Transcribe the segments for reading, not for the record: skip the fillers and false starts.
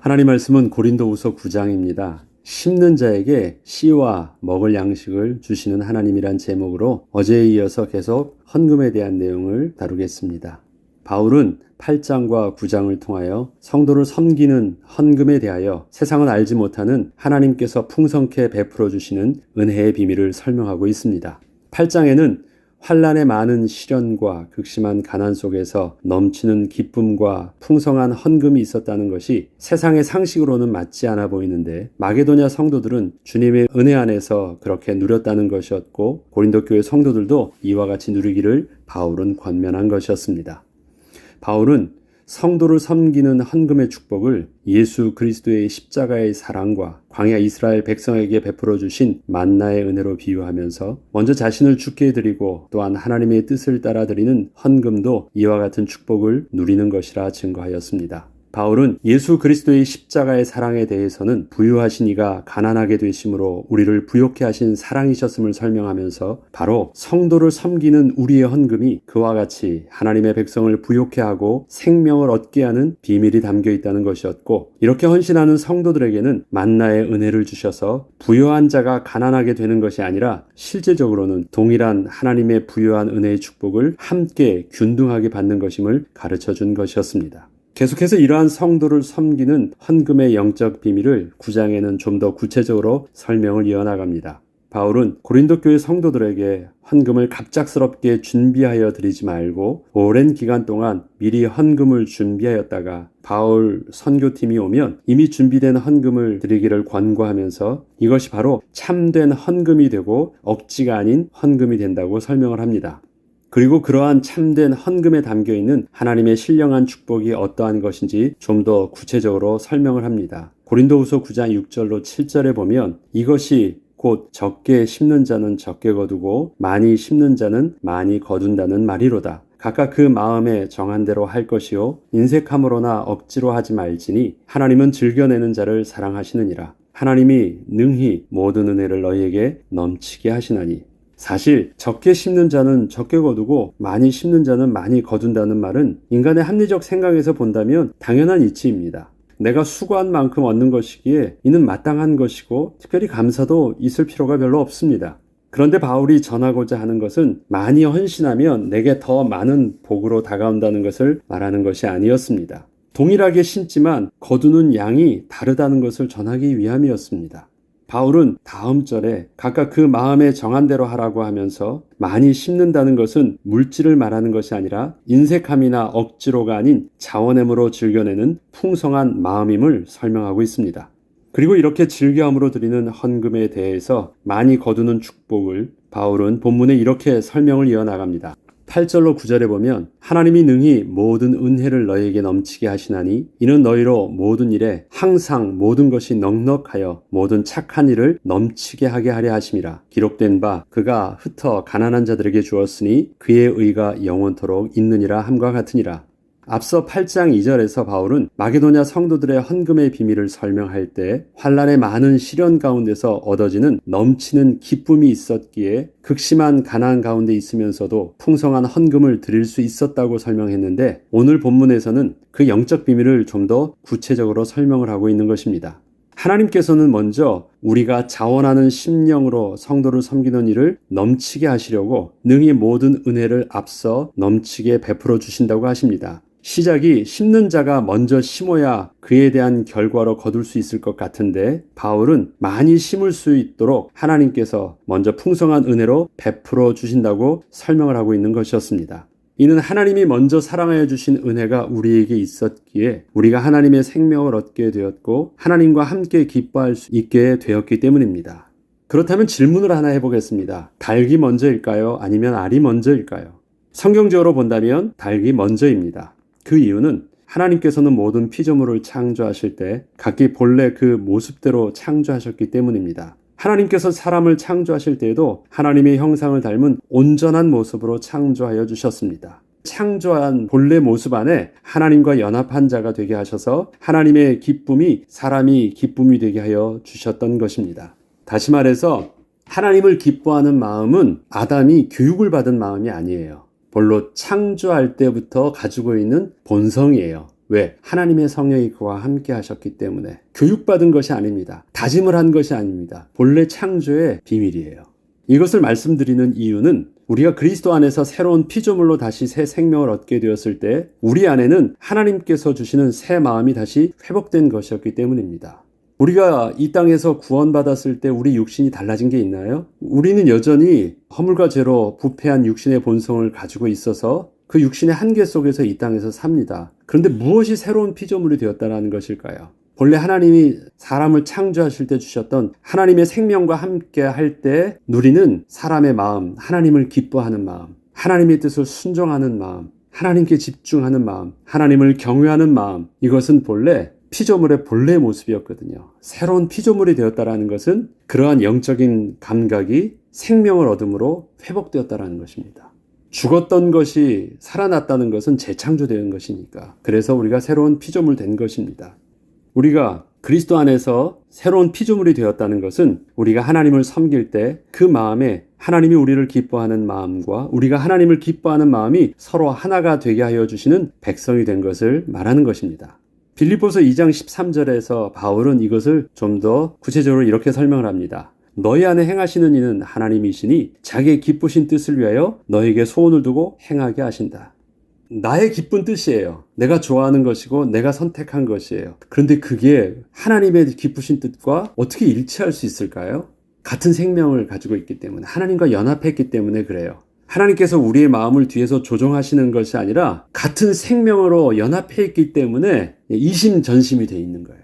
하나님 말씀은 고린도후서 9장입니다. 심는 자에게 씨와 먹을 양식을 주시는 하나님이란 제목으로 어제에 이어서 계속 헌금에 대한 내용을 다루겠습니다. 바울은 8장과 9장을 통하여 성도를 섬기는 헌금에 대하여 세상은 알지 못하는 하나님께서 풍성케 베풀어 주시는 은혜의 비밀을 설명하고 있습니다. 8장에는 환난의 많은 시련과 극심한 가난 속에서 넘치는 기쁨과 풍성한 헌금이 있었다는 것이 세상의 상식으로는 맞지 않아 보이는데, 마게도냐 성도들은 주님의 은혜 안에서 그렇게 누렸다는 것이었고, 고린도 교회 성도들도 이와 같이 누리기를 바울은 권면한 것이었습니다. 바울은 성도를 섬기는 헌금의 축복을 예수 그리스도의 십자가의 사랑과 광야 이스라엘 백성에게 베풀어 주신 만나의 은혜로 비유하면서 먼저 자신을 죽게 드리고 또한 하나님의 뜻을 따라 드리는 헌금도 이와 같은 축복을 누리는 것이라 증거하였습니다. 바울은 예수 그리스도의 십자가의 사랑에 대해서는 부유하신 이가 가난하게 되심으로 우리를 부욕케 하신 사랑이셨음을 설명하면서 바로 성도를 섬기는 우리의 헌금이 그와 같이 하나님의 백성을 부욕케 하고 생명을 얻게 하는 비밀이 담겨 있다는 것이었고, 이렇게 헌신하는 성도들에게는 만나의 은혜를 주셔서 부유한 자가 가난하게 되는 것이 아니라 실제적으로는 동일한 하나님의 부유한 은혜의 축복을 함께 균등하게 받는 것임을 가르쳐 준 것이었습니다. 계속해서 이러한 성도를 섬기는 헌금의 영적 비밀을 9장에는 좀 더 구체적으로 설명을 이어나갑니다. 바울은 고린도 교회 성도들에게 헌금을 갑작스럽게 준비하여 드리지 말고 오랜 기간 동안 미리 헌금을 준비하였다가 바울 선교팀이 오면 이미 준비된 헌금을 드리기를 권고하면서 이것이 바로 참된 헌금이 되고 억지가 아닌 헌금이 된다고 설명을 합니다. 그리고 그러한 참된 헌금에 담겨있는 하나님의 신령한 축복이 어떠한 것인지 좀 더 구체적으로 설명을 합니다. 고린도후서 9장 6절로 7절에 보면 이것이 곧 적게 심는 자는 적게 거두고 많이 심는 자는 많이 거둔다는 말이로다. 각각 그 마음에 정한 대로 할 것이요 인색함으로나 억지로 하지 말지니 하나님은 즐겨내는 자를 사랑하시느니라. 하나님이 능히 모든 은혜를 너희에게 넘치게 하시나니. 사실 적게 심는 자는 적게 거두고 많이 심는 자는 많이 거둔다는 말은 인간의 합리적 생각에서 본다면 당연한 이치입니다. 내가 수고한 만큼 얻는 것이기에 이는 마땅한 것이고 특별히 감사도 있을 필요가 별로 없습니다. 그런데 바울이 전하고자 하는 것은 많이 헌신하면 내게 더 많은 복으로 다가온다는 것을 말하는 것이 아니었습니다. 동일하게 심지만 거두는 양이 다르다는 것을 전하기 위함이었습니다. 바울은 다음 절에 각각 그 마음에 정한 대로 하라고 하면서 많이 심는다는 것은 물질을 말하는 것이 아니라 인색함이나 억지로가 아닌 자원함으로 즐겨내는 풍성한 마음임을 설명하고 있습니다. 그리고 이렇게 즐겨함으로 드리는 헌금에 대해서 많이 거두는 축복을 바울은 본문에 이렇게 설명을 이어나갑니다. 8절로 9절에 보면 하나님이 능히 모든 은혜를 너희에게 넘치게 하시나니 이는 너희로 모든 일에 항상 모든 것이 넉넉하여 모든 착한 일을 넘치게 하게 하려 하심이라. 기록된 바 그가 흩어 가난한 자들에게 주었으니 그의 의가 영원토록 있느니라 함과 같으니라. 앞서 8장 2절에서 바울은 마게도냐 성도들의 헌금의 비밀을 설명할 때 환난의 많은 시련 가운데서 얻어지는 넘치는 기쁨이 있었기에 극심한 가난 가운데 있으면서도 풍성한 헌금을 드릴 수 있었다고 설명했는데, 오늘 본문에서는 그 영적 비밀을 좀 더 구체적으로 설명을 하고 있는 것입니다. 하나님께서는 먼저 우리가 자원하는 심령으로 성도를 섬기는 일을 넘치게 하시려고 능히 모든 은혜를 앞서 넘치게 베풀어 주신다고 하십니다. 시작이 심는 자가 먼저 심어야 그에 대한 결과로 거둘 수 있을 것 같은데, 바울은 많이 심을 수 있도록 하나님께서 먼저 풍성한 은혜로 베풀어 주신다고 설명을 하고 있는 것이었습니다. 이는 하나님이 먼저 사랑하여 주신 은혜가 우리에게 있었기에 우리가 하나님의 생명을 얻게 되었고 하나님과 함께 기뻐할 수 있게 되었기 때문입니다. 그렇다면 질문을 하나 해보겠습니다. 닭이 먼저일까요? 아니면 알이 먼저일까요? 성경적으로 본다면 닭이 먼저입니다. 그 이유는 하나님께서는 모든 피조물을 창조하실 때 각기 본래 그 모습대로 창조하셨기 때문입니다. 하나님께서 사람을 창조하실 때에도 하나님의 형상을 닮은 온전한 모습으로 창조하여 주셨습니다. 창조한 본래 모습 안에 하나님과 연합한 자가 되게 하셔서 하나님의 기쁨이 사람이 기쁨이 되게 하여 주셨던 것입니다. 다시 말해서 하나님을 기뻐하는 마음은 아담이 교육을 받은 마음이 아니에요. 본래 창조할 때부터 가지고 있는 본성이에요. 왜? 하나님의 성령이 그와 함께 하셨기 때문에. 교육받은 것이 아닙니다. 다짐을 한 것이 아닙니다. 본래 창조의 비밀이에요. 이것을 말씀드리는 이유는 우리가 그리스도 안에서 새로운 피조물로 다시 새 생명을 얻게 되었을 때 우리 안에는 하나님께서 주시는 새 마음이 다시 회복된 것이었기 때문입니다. 우리가 이 땅에서 구원받았을 때 우리 육신이 달라진 게 있나요? 우리는 여전히 허물과 죄로 부패한 육신의 본성을 가지고 있어서 그 육신의 한계 속에서 이 땅에서 삽니다. 그런데 무엇이 새로운 피조물이 되었다는 것일까요? 본래 하나님이 사람을 창조하실 때 주셨던 하나님의 생명과 함께 할 때 누리는 사람의 마음, 하나님을 기뻐하는 마음, 하나님의 뜻을 순종하는 마음, 하나님께 집중하는 마음, 하나님을 경외하는 마음, 이것은 본래 피조물의 본래 모습이었거든요. 새로운 피조물이 되었다는 것은 그러한 영적인 감각이 생명을 얻음으로 회복되었다는 것입니다. 죽었던 것이 살아났다는 것은 재창조된 것이니까. 그래서 우리가 새로운 피조물 된 것입니다. 우리가 그리스도 안에서 새로운 피조물이 되었다는 것은 우리가 하나님을 섬길 때 그 마음에 하나님이 우리를 기뻐하는 마음과 우리가 하나님을 기뻐하는 마음이 서로 하나가 되게 하여 주시는 백성이 된 것을 말하는 것입니다. 빌립보서 2장 13절에서 바울은 이것을 좀 더 구체적으로 이렇게 설명을 합니다. 너희 안에 행하시는 이는 하나님이시니 자기의 기쁘신 뜻을 위하여 너에게 소원을 두고 행하게 하신다. 나의 기쁜 뜻이에요. 내가 좋아하는 것이고 내가 선택한 것이에요. 그런데 그게 하나님의 기쁘신 뜻과 어떻게 일치할 수 있을까요? 같은 생명을 가지고 있기 때문에, 하나님과 연합했기 때문에 그래요. 하나님께서 우리의 마음을 뒤에서 조종하시는 것이 아니라 같은 생명으로 연합해 있기 때문에 이심전심이 돼 있는 거예요.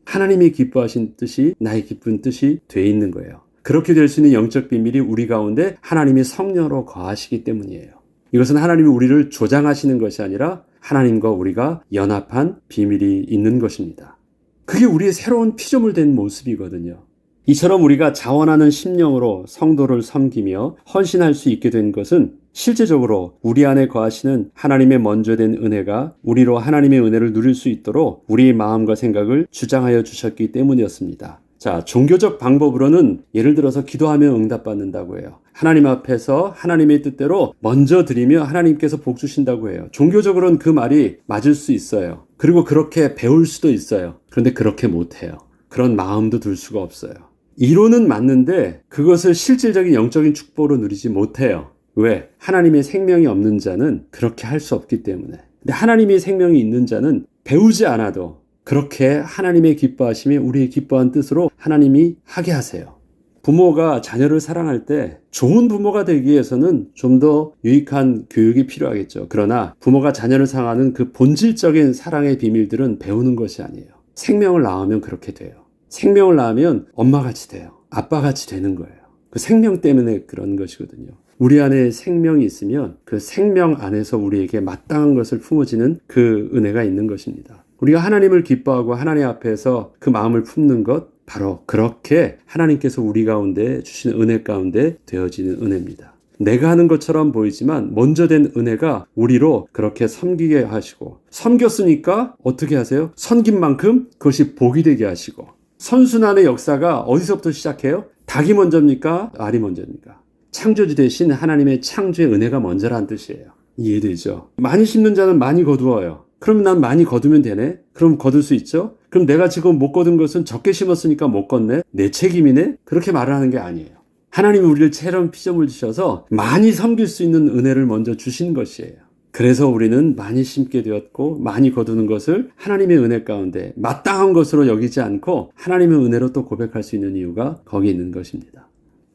하나님이 기뻐하신 뜻이 나의 기쁜 뜻이 돼 있는 거예요. 그렇게 될 수 있는 영적 비밀이 우리 가운데 하나님이 성령으로 거하시기 때문이에요. 이것은 하나님이 우리를 조장하시는 것이 아니라 하나님과 우리가 연합한 비밀이 있는 것입니다. 그게 우리의 새로운 피조물 된 모습이거든요. 이처럼 우리가 자원하는 심령으로 성도를 섬기며 헌신할 수 있게 된 것은 실제적으로 우리 안에 거하시는 하나님의 먼저 된 은혜가 우리로 하나님의 은혜를 누릴 수 있도록 우리의 마음과 생각을 주장하여 주셨기 때문이었습니다. 자, 종교적 방법으로는 예를 들어서 기도하면 응답받는다고 해요. 하나님 앞에서 하나님의 뜻대로 먼저 드리며 하나님께서 복 주신다고 해요. 종교적으로는 그 말이 맞을 수 있어요. 그리고 그렇게 배울 수도 있어요. 그런데 그렇게 못해요. 그런 마음도 들 수가 없어요. 이론은 맞는데 그것을 실질적인 영적인 축복으로 누리지 못해요. 왜? 하나님의 생명이 없는 자는 그렇게 할 수 없기 때문에. 근데 하나님의 생명이 있는 자는 배우지 않아도 그렇게 하나님의 기뻐하심이 우리의 기뻐한 뜻으로 하나님이 하게 하세요. 부모가 자녀를 사랑할 때 좋은 부모가 되기 위해서는 좀 더 유익한 교육이 필요하겠죠. 그러나 부모가 자녀를 사랑하는 그 본질적인 사랑의 비밀들은 배우는 것이 아니에요. 생명을 낳으면 그렇게 돼요. 생명을 낳으면 엄마같이 돼요. 아빠같이 되는 거예요. 그 생명 때문에 그런 것이거든요. 우리 안에 생명이 있으면 그 생명 안에서 우리에게 마땅한 것을 품어지는 그 은혜가 있는 것입니다. 우리가 하나님을 기뻐하고 하나님 앞에서 그 마음을 품는 것, 바로 그렇게 하나님께서 우리 가운데 주시는 은혜 가운데 되어지는 은혜입니다. 내가 하는 것처럼 보이지만 먼저 된 은혜가 우리로 그렇게 섬기게 하시고, 섬겼으니까 어떻게 하세요? 섬긴 만큼 그것이 복이 되게 하시고, 선순환의 역사가 어디서부터 시작해요? 닭이 먼저입니까? 알이 먼저입니까? 창조주 대신 하나님의 창조의 은혜가 먼저라는 뜻이에요. 이해되죠? 많이 심는 자는 많이 거두어요. 그럼 난 많이 거두면 되네? 그럼 거둘 수 있죠? 그럼 내가 지금 못 거둔 것은 적게 심었으니까 못 걷네? 내 책임이네? 그렇게 말을 하는 게 아니에요. 하나님이 우리를 새로운 피조물 주셔서 많이 섬길 수 있는 은혜를 먼저 주신 것이에요. 그래서 우리는 많이 심게 되었고 많이 거두는 것을 하나님의 은혜 가운데 마땅한 것으로 여기지 않고 하나님의 은혜로 또 고백할 수 있는 이유가 거기 있는 것입니다.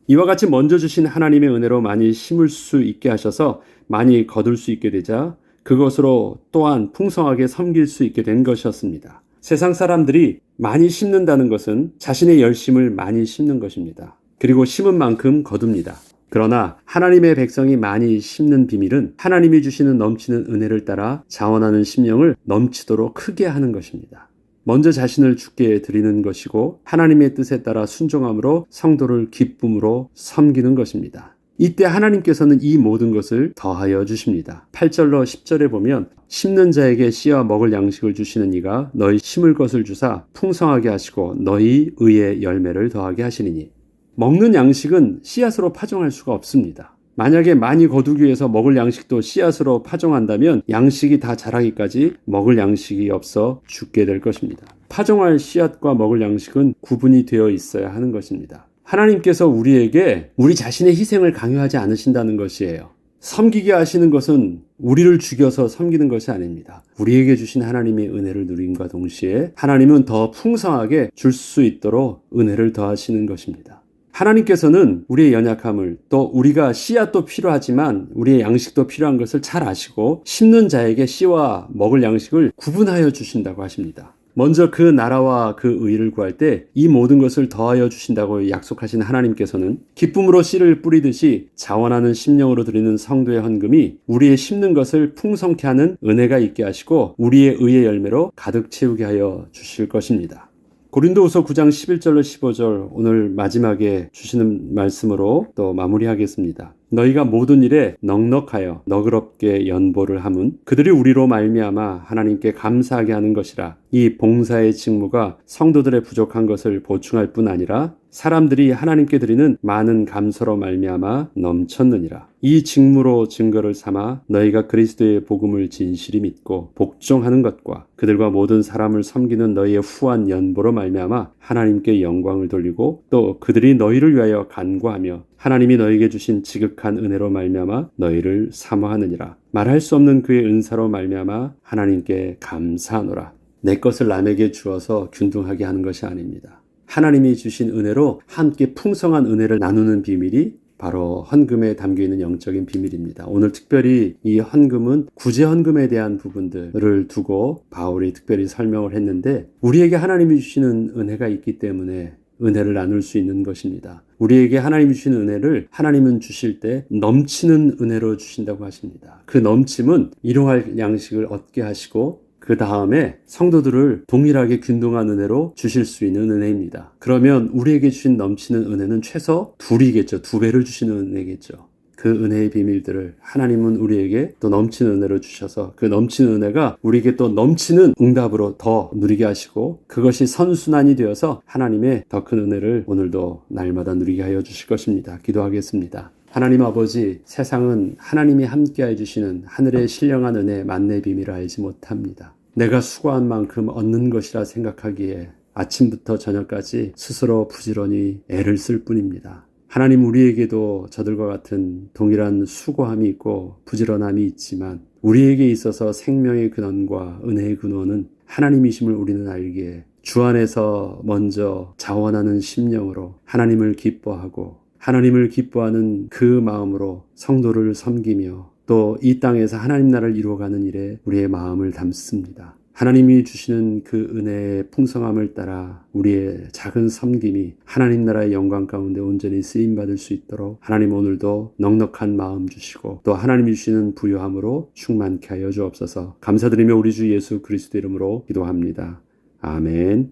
이와 같이 먼저 주신 하나님의 은혜로 많이 심을 수 있게 하셔서 많이 거둘 수 있게 되자 그것으로 또한 풍성하게 섬길 수 있게 된 것이었습니다. 세상 사람들이 많이 심는다는 것은 자신의 열심을 많이 심는 것입니다. 그리고 심은 만큼 거둡니다. 그러나 하나님의 백성이 많이 심는 비밀은 하나님이 주시는 넘치는 은혜를 따라 자원하는 심령을 넘치도록 크게 하는 것입니다. 먼저 자신을 주께 드리는 것이고 하나님의 뜻에 따라 순종함으로 성도를 기쁨으로 섬기는 것입니다. 이때 하나님께서는 이 모든 것을 더하여 주십니다. 8절로 10절에 보면 심는 자에게 씨와 먹을 양식을 주시는 이가 너희 심을 것을 주사 풍성하게 하시고 너희 의의 열매를 더하게 하시리니. 먹는 양식은 씨앗으로 파종할 수가 없습니다. 만약에 많이 거두기 위해서 먹을 양식도 씨앗으로 파종한다면 양식이 다 자라기까지 먹을 양식이 없어 죽게 될 것입니다. 파종할 씨앗과 먹을 양식은 구분이 되어 있어야 하는 것입니다. 하나님께서 우리에게 우리 자신의 희생을 강요하지 않으신다는 것이에요. 섬기게 하시는 것은 우리를 죽여서 섬기는 것이 아닙니다. 우리에게 주신 하나님의 은혜를 누림과 동시에 하나님은 더 풍성하게 줄 수 있도록 은혜를 더하시는 것입니다. 하나님께서는 우리의 연약함을, 또 우리가 씨앗도 필요하지만 우리의 양식도 필요한 것을 잘 아시고 심는 자에게 씨와 먹을 양식을 구분하여 주신다고 하십니다. 먼저 그 나라와 그 의를 구할 때 이 모든 것을 더하여 주신다고 약속하신 하나님께서는 기쁨으로 씨를 뿌리듯이 자원하는 심령으로 드리는 성도의 헌금이 우리의 심는 것을 풍성케 하는 은혜가 있게 하시고 우리의 의의 열매로 가득 채우게 하여 주실 것입니다. 고린도후서 9장 11절로 15절 오늘 마지막에 주시는 말씀으로 또 마무리하겠습니다. 너희가 모든 일에 넉넉하여 너그럽게 연보를 함은 그들이 우리로 말미암아 하나님께 감사하게 하는 것이라. 이 봉사의 직무가 성도들의 부족한 것을 보충할 뿐 아니라 사람들이 하나님께 드리는 많은 감사로 말미암아 넘쳤느니라. 이 직무로 증거를 삼아 너희가 그리스도의 복음을 진실히 믿고 복종하는 것과 그들과 모든 사람을 섬기는 너희의 후한 연보로 말미암아 하나님께 영광을 돌리고 또 그들이 너희를 위하여 간구하며 하나님이 너희에게 주신 지극한 은혜로 말미암아 너희를 사모하느니라. 말할 수 없는 그의 은사로 말미암아 하나님께 감사하노라. 내 것을 남에게 주어서 균등하게 하는 것이 아닙니다. 하나님이 주신 은혜로 함께 풍성한 은혜를 나누는 비밀이 바로 헌금에 담겨있는 영적인 비밀입니다. 오늘 특별히 이 헌금은 구제 헌금에 대한 부분들을 두고 바울이 특별히 설명을 했는데 우리에게 하나님이 주시는 은혜가 있기 때문에 은혜를 나눌 수 있는 것입니다. 우리에게 하나님이 주시는 은혜를 하나님은 주실 때 넘치는 은혜로 주신다고 하십니다. 그 넘침은 일용할 양식을 얻게 하시고 그 다음에 성도들을 동일하게 균등한 은혜로 주실 수 있는 은혜입니다. 그러면 우리에게 주신 넘치는 은혜는 최소 2배겠죠. 2배를 주시는 은혜겠죠. 그 은혜의 비밀들을 하나님은 우리에게 또 넘치는 은혜로 주셔서 그 넘치는 은혜가 우리에게 또 넘치는 응답으로 더 누리게 하시고 그것이 선순환이 되어서 하나님의 더 큰 은혜를 오늘도 날마다 누리게 하여 주실 것입니다. 기도하겠습니다. 하나님 아버지, 세상은 하나님이 함께해 주시는 하늘의 신령한 은혜 만나의 비밀을 알지 못합니다. 내가 수고한 만큼 얻는 것이라 생각하기에 아침부터 저녁까지 스스로 부지런히 애를 쓸 뿐입니다. 하나님, 우리에게도 저들과 같은 동일한 수고함이 있고 부지런함이 있지만 우리에게 있어서 생명의 근원과 은혜의 근원은 하나님이심을 우리는 알기에 주 안에서 먼저 자원하는 심령으로 하나님을 기뻐하고 하나님을 기뻐하는 그 마음으로 성도를 섬기며 또 이 땅에서 하나님 나라를 이루어가는 일에 우리의 마음을 담습니다. 하나님이 주시는 그 은혜의 풍성함을 따라 우리의 작은 섬김이 하나님 나라의 영광 가운데 온전히 쓰임받을 수 있도록 하나님 오늘도 넉넉한 마음 주시고 또 하나님이 주시는 부요함으로 충만케 하여 주옵소서. 감사드리며 우리 주 예수 그리스도 이름으로 기도합니다. 아멘.